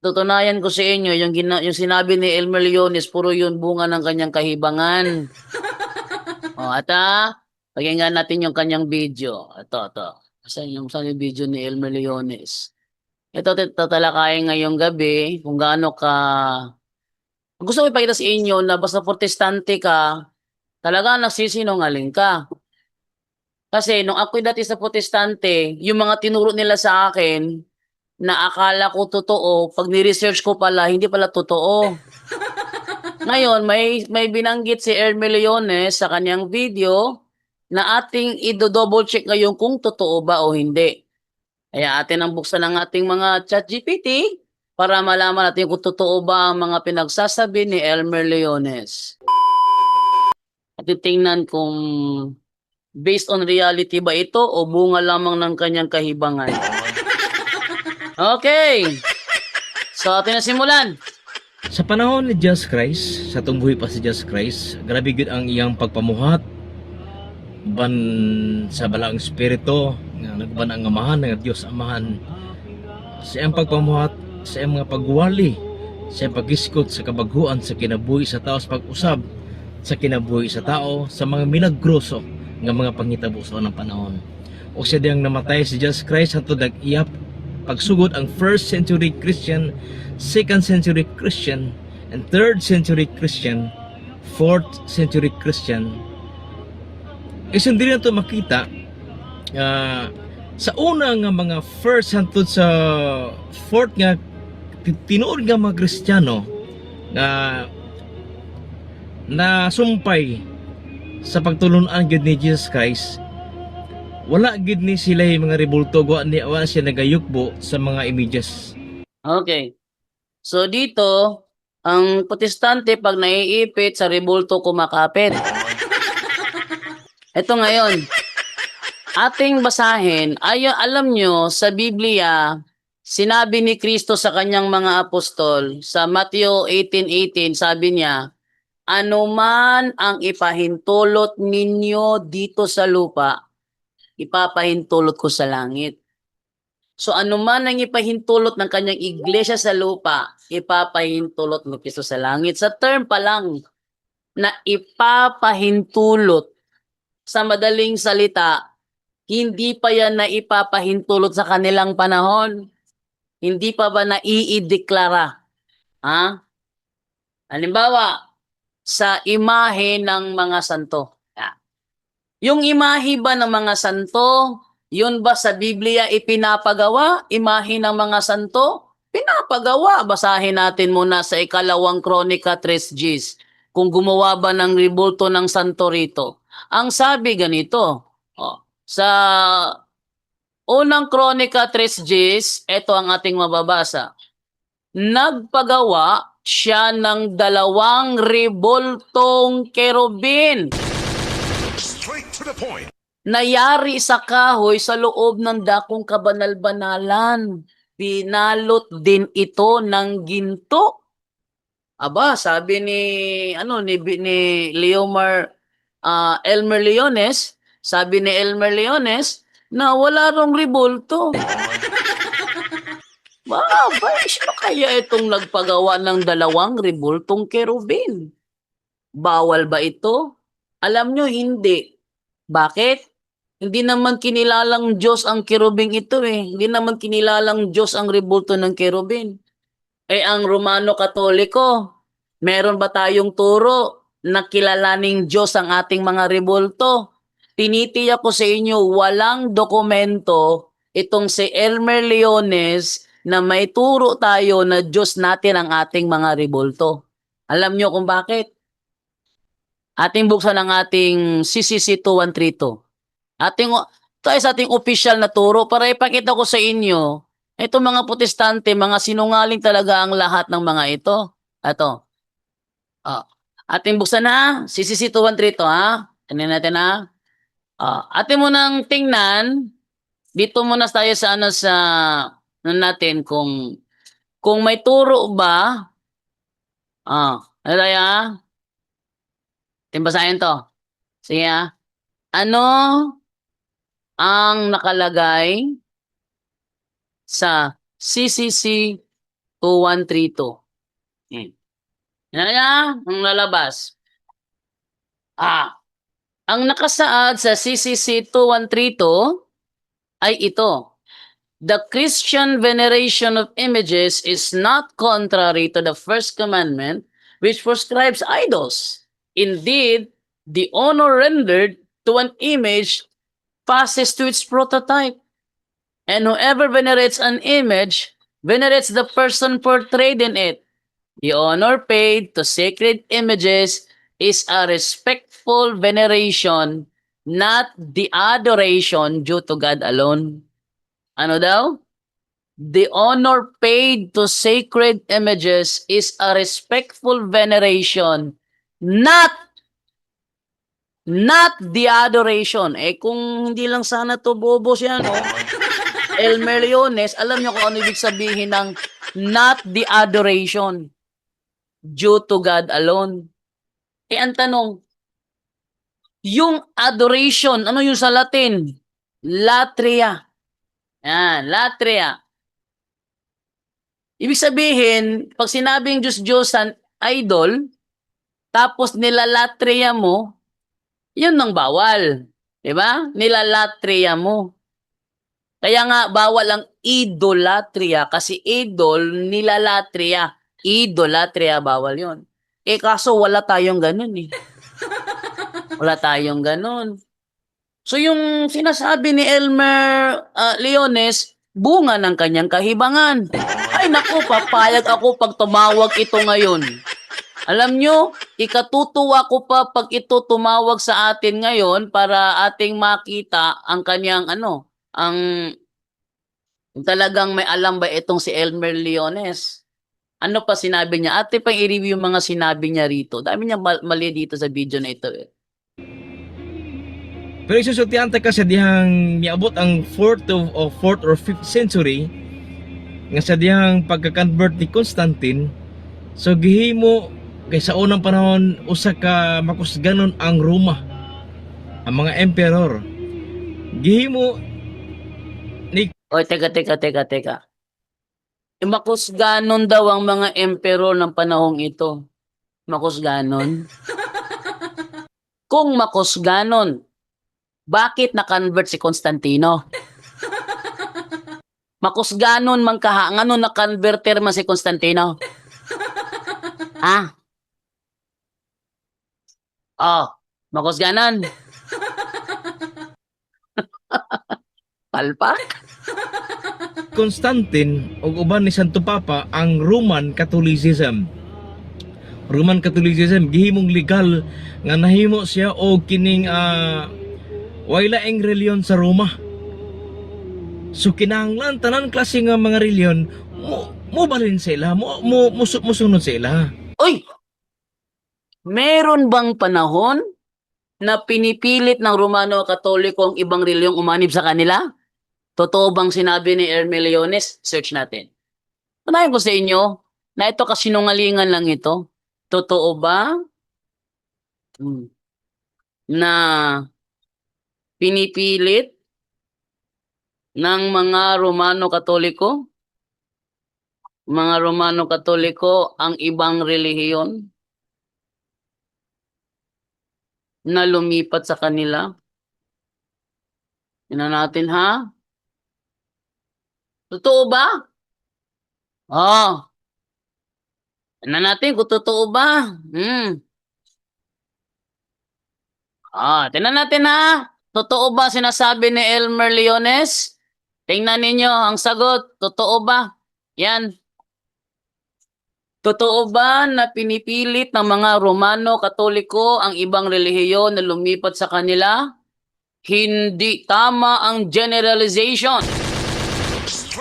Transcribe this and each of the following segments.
tutunayan ko sa inyo yung sinabi ni Elmer Leones, puro yun bunga ng kanyang kahibangan. O, pakinggan natin yung kanyang video. Ito. Saan yung video ni Elmer Leones? Ito, tatalakayin ngayong gabi kung gaano ka... Gusto ko ipakita sa inyo na basta protestante ka, talaga nagsisinungaling ka. Kasi nung ako'y dati sa protestante, yung mga tinuro nila sa akin, na akala ko totoo, pag ni-research ko pala, hindi pala totoo. Ngayon, may binanggit si Erme Leones sa kanyang video na ating i-double check ngayon kung totoo ba o hindi. Kaya atin ang buksan ng ating mga ChatGPT para malaman natin kung totoo ba ang mga pinagsasabi ni Elmer Leones. At titingnan kung based on reality ba ito o bunga lamang ng kanyang kahibangan. Okay. So, atin na simulan. Sa panahon ni Jesus Christ, sa tungbuhi pa si Jesus Christ, grabe gyud ang iyang pagpamuhat ban sa balaang espiritu nga nagban ang amahan nga Dios amahan. Sa iyang pagpamuhat, sa iyang mga pagwali, sa iyang pagiskot sa kabaghuan sa kinabuhi sa tao, sa pag-usab sa kinabuhi sa tao, sa mga milagroso nga mga panghitabo sa unang panahon. O siya diyang namatay si Jesus Christ hangtod nag-iyap pagsugod ang 1st century Christian, 2nd century Christian, and 3rd century Christian, 4th century Christian. Isang din na ito makita sa una nga mga 1st hangtod sa 4th nga tinuod nga mga Kristiyano na sumpay sa pagtulunan gid ni Jesus Christ. Wala gid ni sila yung mga rebulto, wala siya nagayukbo sa mga images. Okay. So dito, ang protestante pag naiipit sa rebulto kumakapit. Ito ngayon, ating basahin, alam nyo sa Biblia, sinabi ni Kristo sa kanyang mga apostol, sa Matthew 18:18, sabi niya, anuman ang ipahintulot ninyo dito sa lupa, ipapahintulot ko sa langit. So anuman ang ipahintulot ng kanyang iglesia sa lupa, ipapahintulot ni Kristo sa langit. Sa term pa lang na ipapahintulot, sa madaling salita, hindi pa yan na ipapahintulot sa kanilang panahon. Hindi pa ba naiideklara? Ha? Halimbawa, sa imahe ng mga santo. Yung imahe ba ng mga santo, yun ba sa Biblia ipinapagawa? Imahe ng mga santo? Pinapagawa. Basahin natin muna sa ikalawang Kronika 3:10. Kung gumawa ba ng rebulto ng santo rito. Ang sabi ganito, sa unang Kronika 3:10, ito ang ating mababasa. Nagpagawa siya ng 2 rebultong kerubin. Straight to the point. Nayari sa kahoy sa loob ng dakong kabanal-banalan. Pinalot din ito ng ginto. Aba, sabi ni Elmer Leones, sabi ni Elmer Leones na wala rong rebulto. Sino kaya itong nagpagawa ng 2 rebultong kerubin? Bawal ba ito? Alam nyo, hindi. Bakit? Hindi naman kinilalang Diyos ang kerubing ito eh. Hindi naman kinilalang Diyos ang rebulto ng kerubin. Ang Romano Katoliko, meron ba tayong turo na kilalaning Diyos ang ating mga rebulto? Tinitiyak ko sa inyo, walang dokumento itong si Elmer Leones na may turo tayo na Diyos natin ang ating mga rebulto. Alam nyo kung bakit? Ating buksan ang ating CCC 2132. Ito ay sa ating official na turo para ipakita ko sa inyo, itong mga protestante, mga sinungaling talaga ang lahat ng mga ito. Ito. Ating buksan na, CCC 2132 ha. Tingnan natin ha. Atin mo nang tingnan, dito muna tayo sa natin kung may turo ba. Ano tayo ha? Timbasahin to. Sige ha. Ano ang nakalagay sa CCC 2132. Yan na, ang lalabas. Ang nakasaad sa CCC 2132 ay ito. The Christian veneration of images is not contrary to the first commandment, which prescribes idols. Indeed, the honor rendered to an image passes to its prototype. And whoever venerates an image venerates the person portrayed in it. The honor paid to sacred images is a respectful veneration, not the adoration due to God alone. Ano daw? The honor paid to sacred images is a respectful veneration, not the adoration. Kung hindi lang sana to bobo siya, no? Elmer Leones, alam niyo kung ano ibig sabihin ng not the adoration due to God alone. Ang tanong, yung adoration, ano yung sa Latin? Latria. Yan, latria. Ibig sabihin, pag sinabing Diyos-Diyosan, idol, tapos nilalatria mo, yun ang bawal. Diba? Nilalatria mo. Kaya nga, bawal ang idolatria kasi idol, nilalatria. Idolatria, bawal yun. Kaso wala tayong ganun eh. Wala tayong ganun. So yung sinasabi ni Elmer Leones, bunga ng kanyang kahibangan. Ay naku, papayag ako pag tumawag ito ngayon. Alam nyo, ikatutuwa ko pa pag ito tumawag sa atin ngayon para ating makita ang kanyang ang talagang may alam ba itong si Elmer Leones. Ano pa sinabi niya? Ate pang i-review yung mga sinabi niya rito. Dami niya mali dito sa video na ito eh. Pero isusultihan ta kasi dihang miabot ang 4th or 5th century nga sa dihang pagka-convert ni Constantine. So gihimo kay sa unang panahon usa ka makusganon ang Roma, ang mga emperor. Gihimo ni Oy, teka. Makusganon daw ang mga emperor ng panahong ito. Makusganon? Kung makusganon, bakit na-convert si Constantino? Makusganon man kaha, ngano na-converter man si Constantino? Makusganon. Palpak? Constantine ug uban ni Santo Papa ang Roman Catholicism. Roman Catholicism gihimong legal nga nahimo siya og kining wala ang reliyon sa Roma. So kinahanglan tanan klase nga mga reliyon mo balhin sa ila, musunod sa ila. Uy! Meron bang panahon na pinipilit ng Romano Katoliko ang ibang reliyong umanib sa kanila? Totoo bang sinabi ni Elmer Leones? Search natin. Panahin ko sa inyo na ito kasinungalingan lang ito. Totoo ba na pinipilit ng mga Romano Katoliko ang ibang relihiyon na lumipat sa kanila? Tingnan natin ha. Totoo ba? Tingnan natin kung totoo ba. Tingnan natin ha. Totoo ba sinasabi ni Elmer Leones? Tingnan ninyo ang sagot. Totoo ba? Yan. Totoo ba na pinipilit ng mga Romano Katoliko ang ibang relihiyon na lumipat sa kanila? Hindi tama ang generalization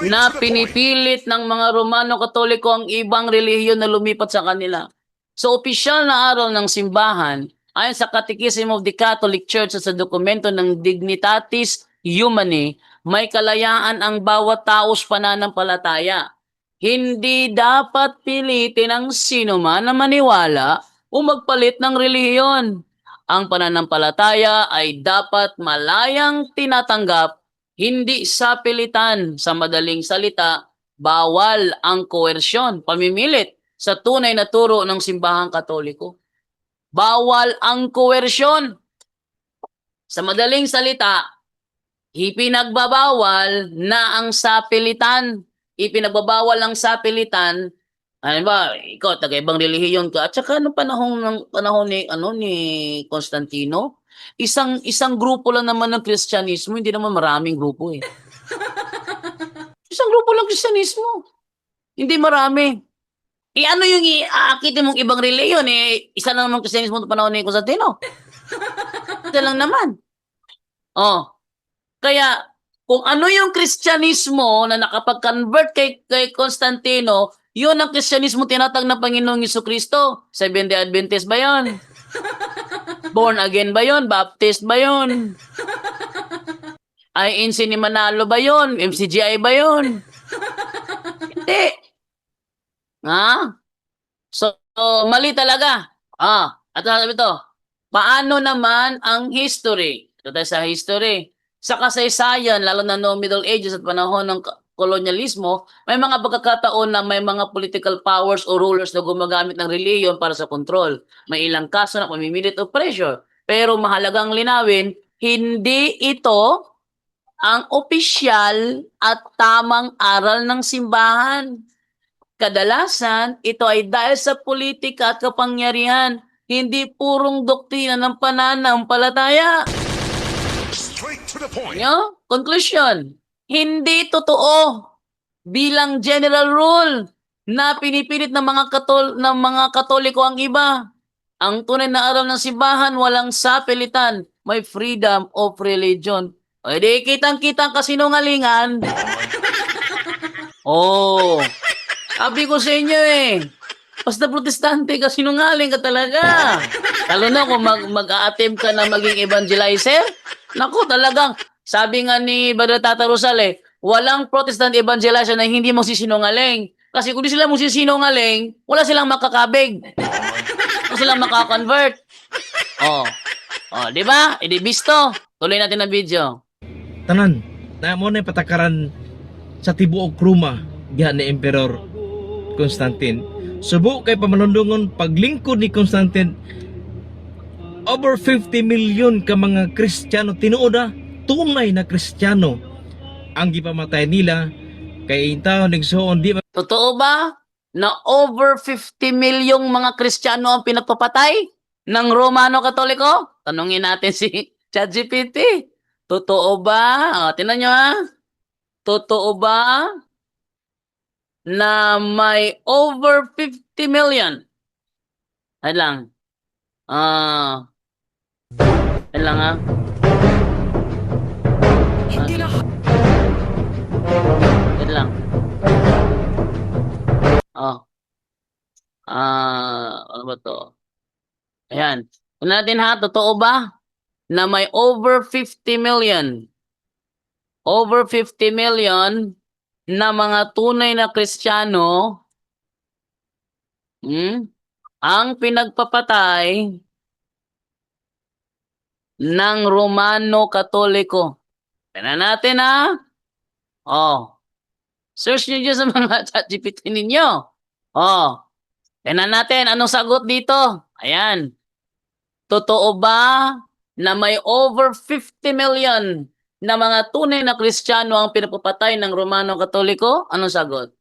na pinipilit ng mga Romano Katoliko ang ibang relihiyon na lumipat sa kanila. So, opisyal na araw ng simbahan, ayon sa Catechism of the Catholic Church at sa dokumento ng Dignitatis Humanae, may kalayaan ang bawat taos pananampalataya. Hindi dapat pilitin ang sino man na maniwala o magpalit ng relihiyon. Ang pananampalataya ay dapat malayang tinatanggap, hindi sa pilitan. Sa madaling salita, Bawal ang koersyon, pamimilit sa tunay na turo ng simbahang Katoliko. Bawal ang koersyon. Sa madaling salita, ipinagbabawal na ang sapilitan. Ipinagbabawal ang sapilitan. Ano ba, ikaw taga-ibang relihiyon ka. At saka nung panahon ni Constantino, isang grupo lang naman ng Kristyanismo, hindi naman maraming grupo eh. Isang grupo lang Kristyanismo. Hindi marami. Ano yung aakitin mong ibang relihiyon eh, isa lang naman Kristyanismo noong panahon ni Constantino. Isa lang naman. Oh. Kaya kung ano yung Kristyanismo na nakapag-convert kay Constantino, yun ang Kristyanismo tinatag ng Panginoong Jesucristo. Seventh-day Adventist ba yun? Born again ba yun? Baptist ba yun? INC ni Manalo ba yun? MCGI ba yun? Hindi. Ha? So, mali talaga. At sabi ito, paano naman ang history? Ito tayo sa history. Sa kasaysayan, lalo na noong Middle Ages at panahon ng kolonyalismo, may mga pagkakataon na may mga political powers o rulers na gumagamit ng reliyon para sa kontrol. May ilang kaso na pamimilit o pressure. Pero mahalagang linawin, hindi ito ang opisyal at tamang aral ng simbahan. Kadalasan, ito ay dahil sa politika at kapangyarihan, hindi purong doktrina ng pananampalataya. Straight to the point. Conclusion, hindi totoo bilang general rule na pinipilit ng mga Katoliko ang iba. Ang tunay na aral ng simbahan, walang sapilitan, may freedom of religion. O di kitang-kitang kasinungalingan. Oh, sabi ko sa inyo eh, basta protestante ka, sinungaling ka talaga. Lalo na kung mag-a-attempt ka na maging evangelizer. Naku, talagang, sabi nga ni Brother Tata Rosal walang Protestant evangelizer na hindi magsisinungaling. Kasi kung di sila magsisinungaling, wala silang makakabig. Wala silang makakonvert. Di ba? Edi bisto. Tuloy natin ang video. Tanan, na mo na yung patakaran sa tibuok Roma diha ni Emperor Constantine. Subo kay pamanundungon paglingkod ni Constantine, over 50 million ka mga Kristiyano, tinuod tunay na Kristiyano ang gipamatay nila kay taon nigsuon di ba. Totoo ba na over 50 milyong mga Kristiyano ang pinagpapatay ng Romano Katoliko? Tanungin natin si ChatGPT. Totoo ba? Tingnan nyo Totoo ba na may over 50 million? Ay lang. Ay lang Hindi na Ay lang. Ano ba to? Ayan. Tingnan natin totoo ba na may over 50 million? Over 50 million na mga tunay na Kristiyano ang pinagpapatay ng Romano Katoliko. Tingnan natin search nyo dyan sa mga ChatGPT ninyo. Tingnan natin anong sagot dito. Ayan. Totoo ba na may over 50 million na mga tunay na Kristiyano ang pinapapatay ng Romano Katoliko? Anong sagot?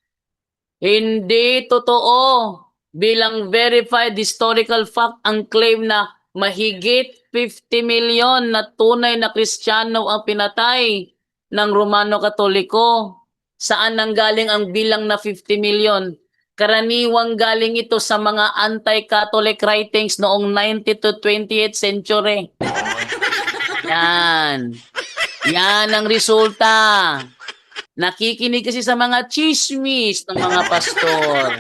Hindi totoo. Bilang verified historical fact ang claim na mahigit 50 million na tunay na Kristiyano ang pinatay ng Romano Katoliko. Saan nanggaling ang bilang na 50 million? Karaniwang galing ito sa mga anti-Catholic writings noong 19th to 20th century. Yan. Yan ang resulta. Nakikinig kasi sa mga chismis ng mga pastor.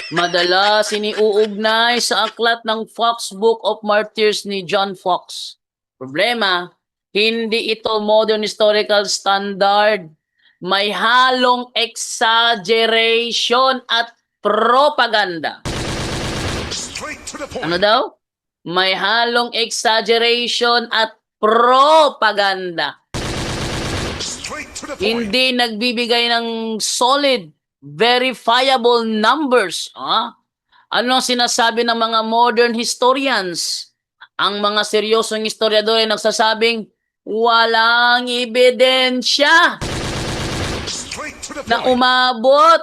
Madalas iniuugnay sa aklat ng Fox Book of Martyrs ni John Fox. Problema, hindi ito modern historical standard. May halong exaggeration at propaganda. straight to the point. Ano daw? May halong exaggeration at propaganda. Straight to the point. Hindi nagbibigay ng solid, verifiable numbers. Ano ang sinasabi ng mga modern historians? Ang mga seryosong historiador ay nagsasabing walang ebidensya Straight to the na point. umabot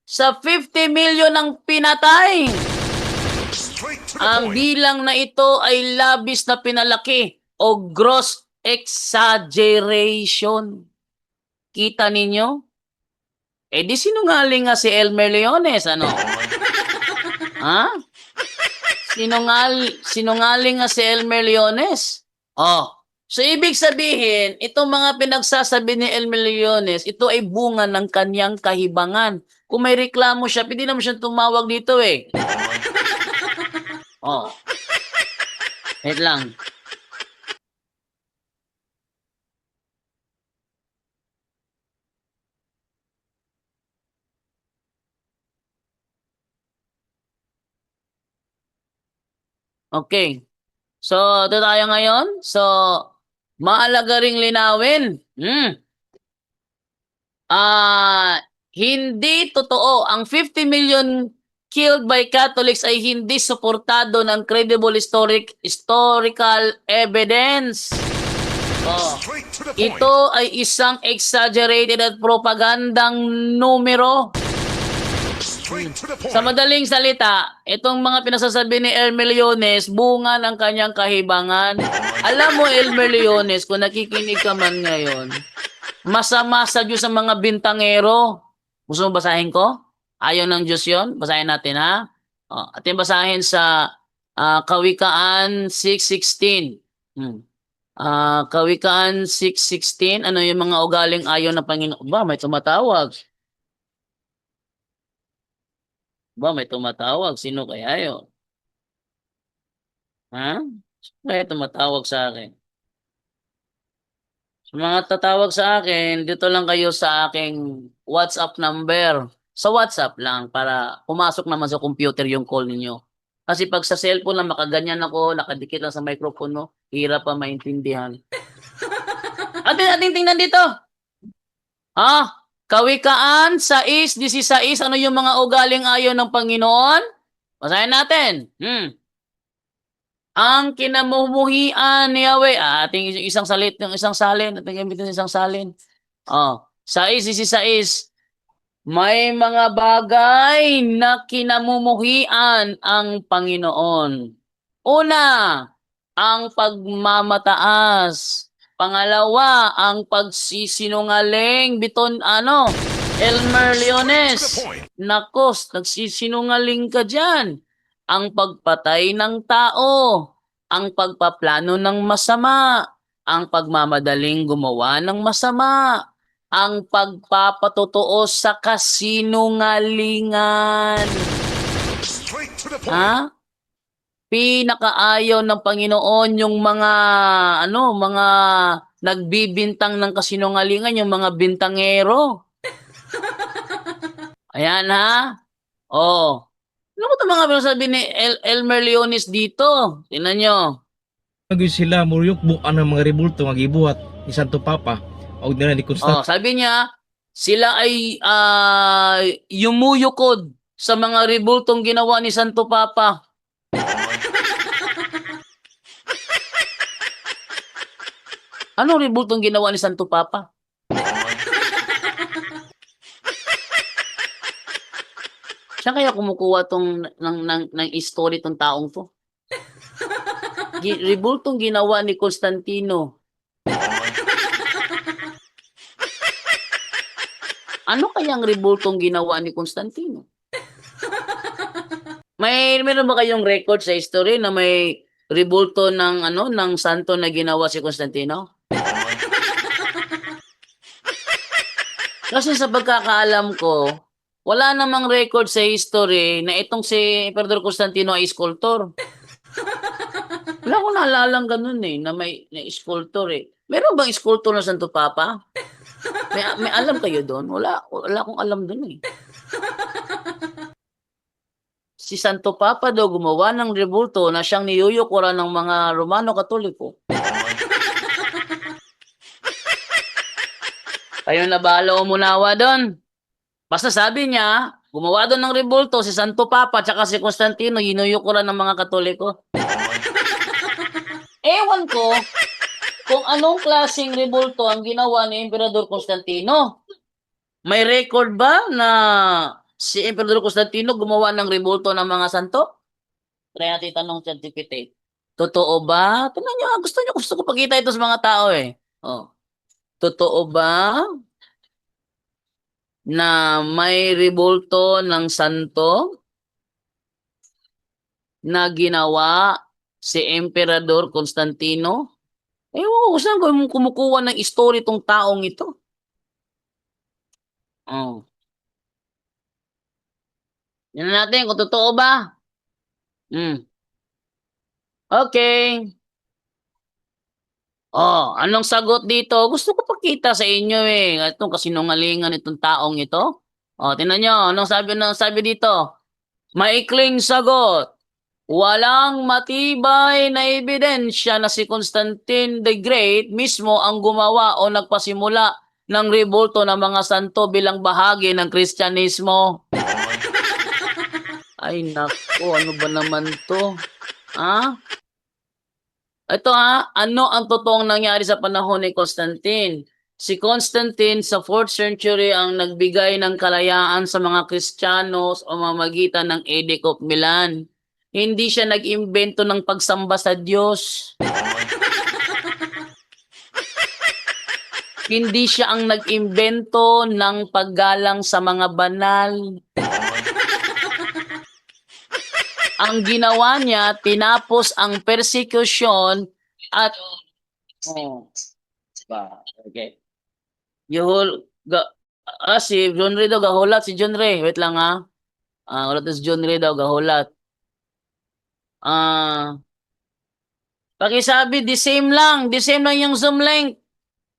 sa 50 million ang pinatay. Straight to the Ang point. bilang na ito ay labis na pinalaki o gross exaggeration. Kita ninyo? Eh di sinungaling nga si Elmer Leones, ano? Ha? Sinungaling nga si Elmer Leones. So ibig sabihin, itong mga pinagsasabi ni Elmer Leones, ito ay bunga ng kanyang kahibangan. Kung may reklamo siya, pwede naman siyang tumawag dito eh. Wait lang. Okay. So, ito tayo ngayon. So, mahalaga ring linawin. Hindi totoo. Ang 50 million killed by Catholics ay hindi suportado ng credible historical evidence. Straight to the point. Ito ay isang exaggerated at propagandang numero. Straight to the point. Sa madaling salita, itong mga pinasasabi ni Elmer Leones, bunga ng kanyang kahibangan. Alam mo, Elmer Leones, kung nakikinig ka man ngayon, masama sa Diyos ang mga bintangero. Gusto mo basahin ko? Ayaw ng Diyos yon? Basahin natin, ha? Ating basahin sa Kawikaan 6:16. Kawikaan 6:16. Ano yung mga ugaling ayaw ng Panginoon? May tumatawag. May tumatawag. Sino kaya yun? Kaya tumatawag sa akin? Sa mga tatawag sa akin, dito lang kayo sa aking WhatsApp number. Sa WhatsApp lang para pumasok naman sa computer yung call ninyo. Kasi pag sa cellphone lang, makaganyan ako, nakadikit lang sa microphone mo, hirap pa maintindihan. Ating tingnan dito. Kawikaan 6:16, ano yung mga ugaling ayaw ng Panginoon? Basahin natin. Ang kinamumuhian ni Yahweh, ating isang salin, ating gamitin isang salin. 6:16, may mga bagay na kinamumuhian ang Panginoon. Una, ang pagmamataas. Pangalawa, ang pagsisinungaling. Elmer Leones. Nakos, nagsisinungaling ka dyan. Ang pagpatay ng tao. Ang pagpaplano ng masama. Ang pagmamadaling gumawa ng masama. Ang pagpapatotoo sa kasinungalingan. Straight to the point. Pinakaayaw ng Panginoon yung mga nagbibintang ng kasinungalingan, yung mga bintangero. Ayan, ha? Ano ko ito mga sabi ni Elmer Leones dito? Tingnan nyo. Naging sila muriyok bukan ng mga rebulto nga gibuhat ni Santo Papa o nila ni Constantino. Sabi niya, sila ay yumuyukod sa mga rebultong ginawa ni Santo Papa. Anong rebultong ginawa ni Santo Papa? Siya kaya kumukuha ng history tong taong to? Rebultong ginawa ni Constantino. Ano kayang rebultong ginawa ni Constantino? Meron ba kayong record sa history na may rebulto ng santo na ginawa si Constantino? Kasi sa pagkakaalam ko, wala namang record sa history na itong si Emperador Constantino ay sculptor. Wala ko naalalang ganun na may sculptor Meron bang sculptor ng Santo Papa? May alam kayo doon? Wala akong alam doon Si Santo Papa daw gumawa ng rebulto na siyang niyuyukuran ng mga Romano Katoliko. Kayo na bahala umunawa doon. Basta sabi niya, gumawa doon ng rebulto si Santo Papa tsaka si Constantino, hinuyukuran ng mga Katoliko. Ewan ko kung anong klaseng rebulto ang ginawa ni Emperador Constantino. May record ba na si Emperador Constantino gumawa ng rebulto ng mga santo? Try natin tanong sa GPT. Totoo ba? Tingnan nyo, gusto ko pakita ito sa mga tao eh. Oh. Totoo ba na may rebulto ng santo na ginawa si Emperador Constantino? Ewan ko saan ko kumukuha ng story itong taong ito. Oh. Yan natin kung totoo ba. Okay. Oh, anong sagot dito? Gusto ko pakita sa inyo eh. Itong kasinungalingan itong taong ito. Oh, tingnan nyo. Anong sabi dito? Maikling sagot. Walang matibay na ebidensya na si Constantine the Great mismo ang gumawa o nagpasimula ng rebulto ng mga santo bilang bahagi ng Kristyanismo. Ay nako, ano ba naman to? Ha? Ito ano ang totoong nangyari sa panahon ni Constantine? Si Constantine sa 4th century ang nagbigay ng kalayaan sa mga Kristiyano sa pamamagitan ng Edict of Milan. Hindi siya nag-imbento ng pagsamba sa Diyos. Hindi siya ang nag-imbento ng paggalang sa mga banal. Ang ginawa niya, tinapos ang persecution at okay. Si John Ray daw gahulat si John Ray. Wait lang ulat si John Ray daw gahulat. Pakisabi the same lang yung Zoom link.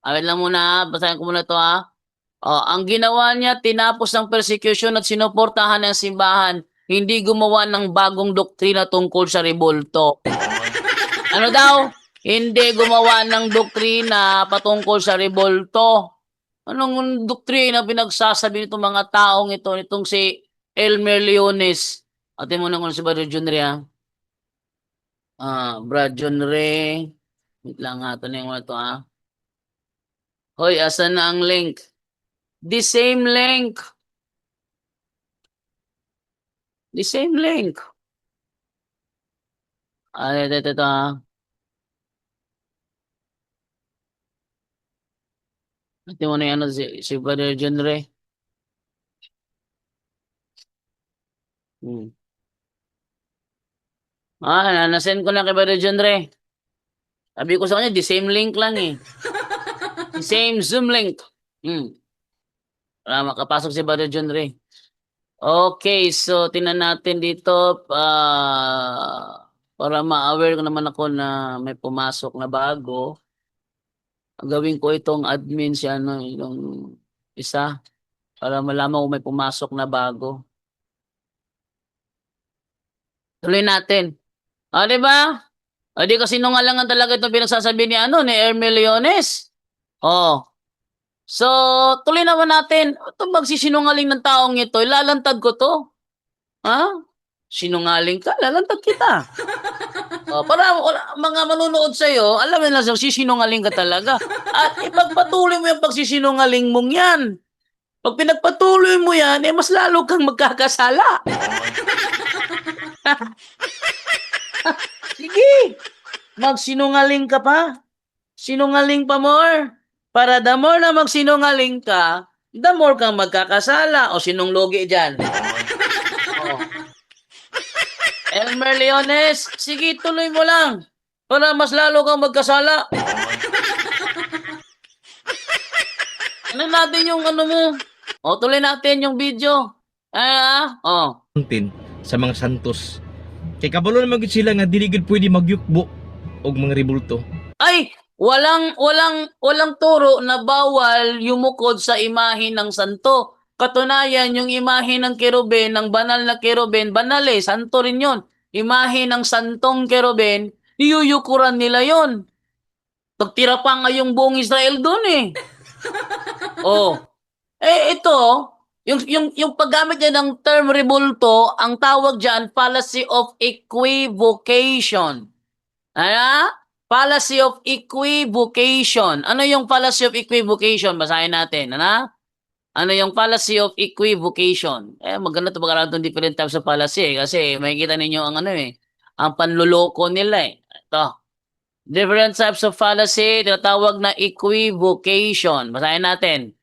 Wait lang muna, basahin ko muna to ang ginawa niya, tinapos ang persecution at sinuportahan ng simbahan. Hindi gumawa ng bagong doktrina tungkol sa rebulto. Ano daw? Hindi gumawa ng doktrina patungkol sa rebulto. Anong doktrina pinagsasabi nitong mga taong ito, nitong si Elmer Leones? Atin mo na kung si Brother John Ray Brad John Ray. Wait lang ito na yung mga ito Hoy, asan na ang link? The same link. The same link. Ito Ito mo na yan si Brother John Ray. Nasend ko na kay Brother John Ray. Sabi ko sa kanya, the same link lang eh. The same Zoom link. Para makapasok si Brother John Ray. Okay, so tingnan natin dito para ma-aware ko naman ako na may pumasok na bago. Gawin ko itong admin si yung isa para malaman kung may pumasok na bago. Tuloy natin. Di ba? Di kasi nungalangan talaga itong pinagsasabi ni ni Hermel Leones. So, tuloy naman natin. Itong magsisinungaling ng taong ito, ilalantad ko to. Sinungaling ka, lalantad kita. Para mga manunood sa'yo, alam mo na sisinungaling ka talaga. At ipagpatuloy mo yung pagsisinungaling mong yan. Pag pinagpatuloy mo yan, mas lalo kang magkakasala. Sige, magsinungaling ka pa. Sinungaling pa more. Para the more na magsinungaling ka, the more kang magkakasala. O sinong logi dyan? Elmer Leones, sige tuloy mo lang. Para mas lalo kang magkasala. Ano natin yung mo? Tuloy natin yung video. Sa mga santos. Kay kabalo naman gid sila nga dili gid pwede magyukbo og mga rebulto. Ay, walang turo na bawal yumukod sa imahe ng santo. Katunayan, yung imahe ng kerubin, ng banal na kerubin, banal santo rin yun. Imahe ng santong kerubin, niyuyukuran nila yon. Pagtira pa nga yung buong Israel doon Oh. Ito, yung paggamit niya ng term rebulto, ang tawag diyan fallacy of equivocation. Ano? Fallacy of equivocation. Ano yung fallacy of equivocation? Basahin natin, ano? Ano yung fallacy of equivocation? Maganda 'to pag-aralan tong different types of fallacy, kasi makikita ninyo ang ano, ang panloloko nila, Ito, different types of fallacy, tinatawag na equivocation. Basahin natin.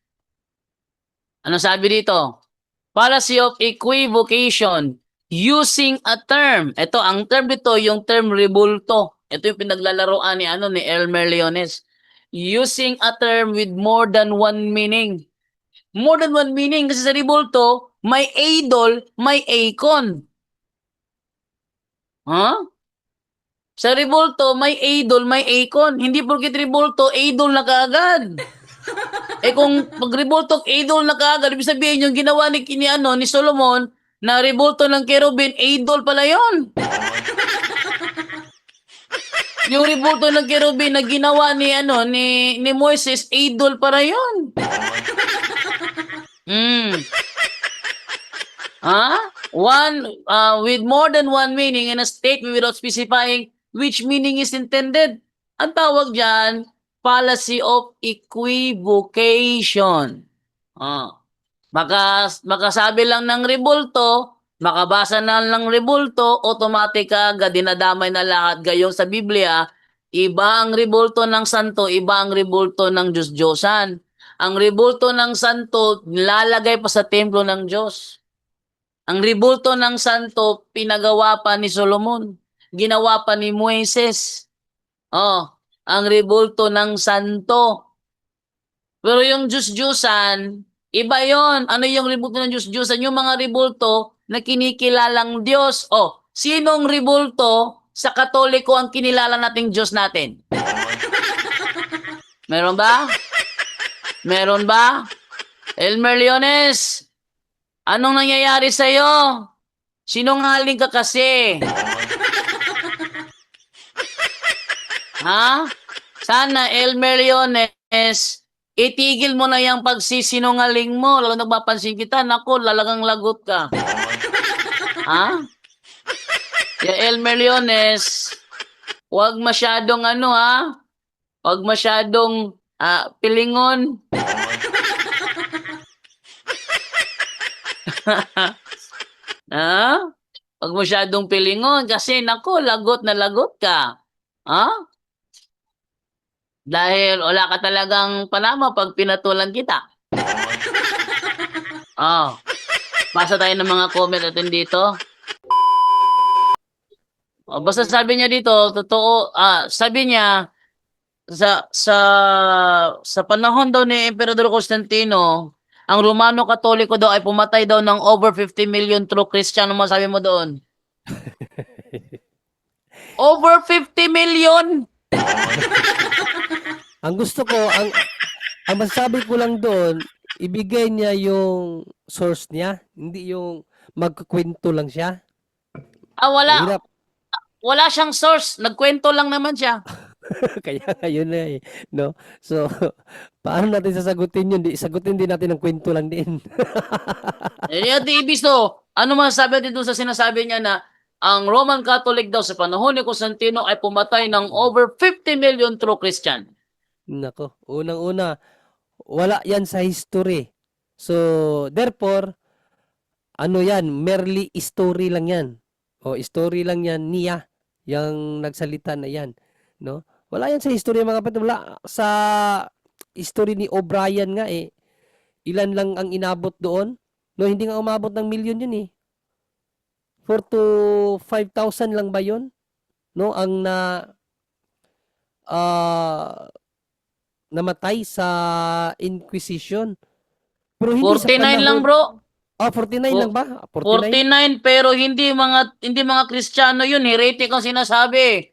Ano sabi dito? Fallacy of equivocation. Using a term. Ito, ang term dito, yung term rebulto. Ito yung pinaglalaroan ni Elmer Leones. Using a term with more than one meaning. More than one meaning kasi sa rebulto, may idol, may icon. Huh? Sa rebulto, may idol, may icon. Hindi porket rebulto, idol na kaagad. Kung pag rebulto, idol na kaagad, ibig sabihin yung ginawa ni Solomon, na rebulto ng kerubin, idol pala yon. Yung rebulto ng kerubin na ginawa ni Moises, idol para yon. One with more than one meaning in a statement without specifying which meaning is intended. Ang tawag diyan, fallacy of equivocation. Makasabi lang ng rebulto, makabasa na lang ng rebulto, automatic agad dinadamay na lahat. Gayong sa Biblia, iba ang rebulto ng santo, iba ang rebulto ng Diyos-Diyosan. Ang rebulto ng santo, nilalagay pa sa templo ng Diyos. Ang rebulto ng santo, pinagawa pa ni Solomon. Ginawa pa ni Moises. Ang rebulto ng santo. Pero yung Diyos-Diyusan, iba yon. Ano yung rebulto ng Diyos-Diyusan? Yung mga rebulto na kinikilalang Diyos. Sinong rebulto sa Katoliko ang kinilala nating Diyos natin? Meron ba? Meron ba? Elmer Leones, anong nangyayari sa'yo? Sinungaling ka kasi. Ha? Sana, Elmer Leones, itigil mo na yung pagsisinungaling mo. Lalo nagpapansin kita, naku, lalagang lagot ka. Ha? Ya Elmer Leones, wag masyadong wag masyadong pilingon. Wag masyadong pilingon kasi naku, lagot na lagot ka. Dahil wala ka talagang panama pag pinatulan kita. Basa tayo ng mga comment natin dito. Basta sabi niya dito, totoo, sabi niya, sa panahon daw ni Emperador Constantino, ang Romano Katoliko daw ay pumatay daw ng over 50 million true Christian. Ano masabi mo doon? Over 50 million? Ang gusto ko, ang masasabi ko lang doon, ibigay niya yung source niya, hindi yung magkukwento lang siya. Wala. Hirap. Wala siyang source. Nagkwento lang naman siya. Kaya yun na no? So, paano natin sasagutin yun? Sagutin din natin ng kwento lang din. Di ibig so, ano masasabi dito sa sinasabi niya na ang Roman Catholic daw sa panahon ni Constantino ay pumatay ng over 50 million true Christian. Nako, unang-una, wala yan sa history. So, therefore, ano yan, merely story lang yan. Story lang yan niya, yung nagsalita na yan. No? Wala yan sa history mga kapatid. Wala sa history ni O'Brien nga ilan lang ang inabot doon. No, hindi nga umabot ng milyon yun 4 to 5,000 lang ba yun? No, ang namatay sa Inquisition. Pero hindi 49 sa panahon, lang, bro. 49 lang ba? 49 pero hindi mga Kristiyano yun, heretic ang sinasabi.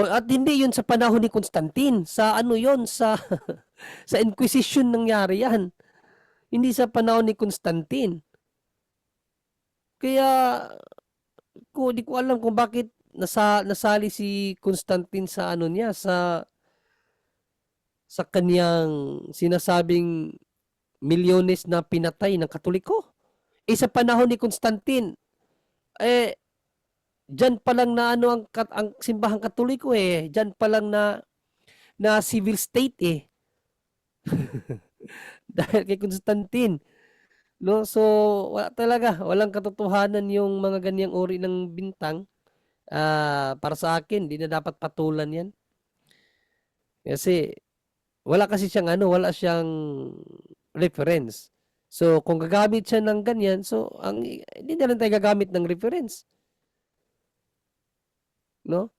At hindi yun sa panahon ni Constantine. Sa ano yun? Sa sa Inquisition nangyari yan. Hindi sa panahon ni Constantine. Kaya di ko alam kung bakit nasali si Constantine sa ano niya, sa sa kaniyang sinasabing milyones na pinatay ng Katoliko. Sa panahon ni Constantine, diyan pa lang na ano ang simbahang Katoliko diyan pa lang na civil state dahil kay Constantine. No? So, wala talaga. Walang katotohanan yung mga ganyang uri ng bintang. Para sa akin, di na dapat patulan yan. Kasi, wala wala siyang reference. So, kung gagamit siya ng ganyan, so, hindi na lang tayo gagamit ng reference. No?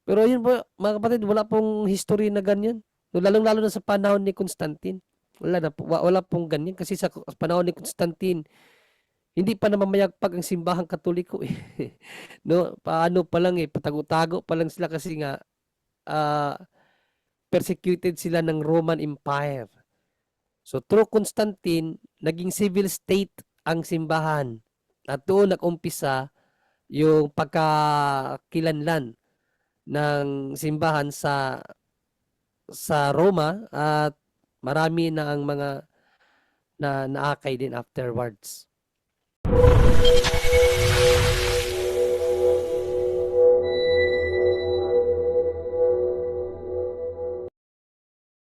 Pero yun po, mga kapatid, wala pong history na ganyan. No, lalong-lalo na sa panahon ni Constantine. Wala pong ganyan. Kasi sa panahon ni Constantine, hindi pa naman mayagpag ang simbahang Katoliko No, paano pa lang patago-tago pa lang sila kasi nga persecuted sila ng Roman Empire. So through Constantine, naging civil state ang simbahan. At doon nag-umpisa yung pagkakilanlan ng simbahan sa Roma at marami na ang mga naakay din afterwards.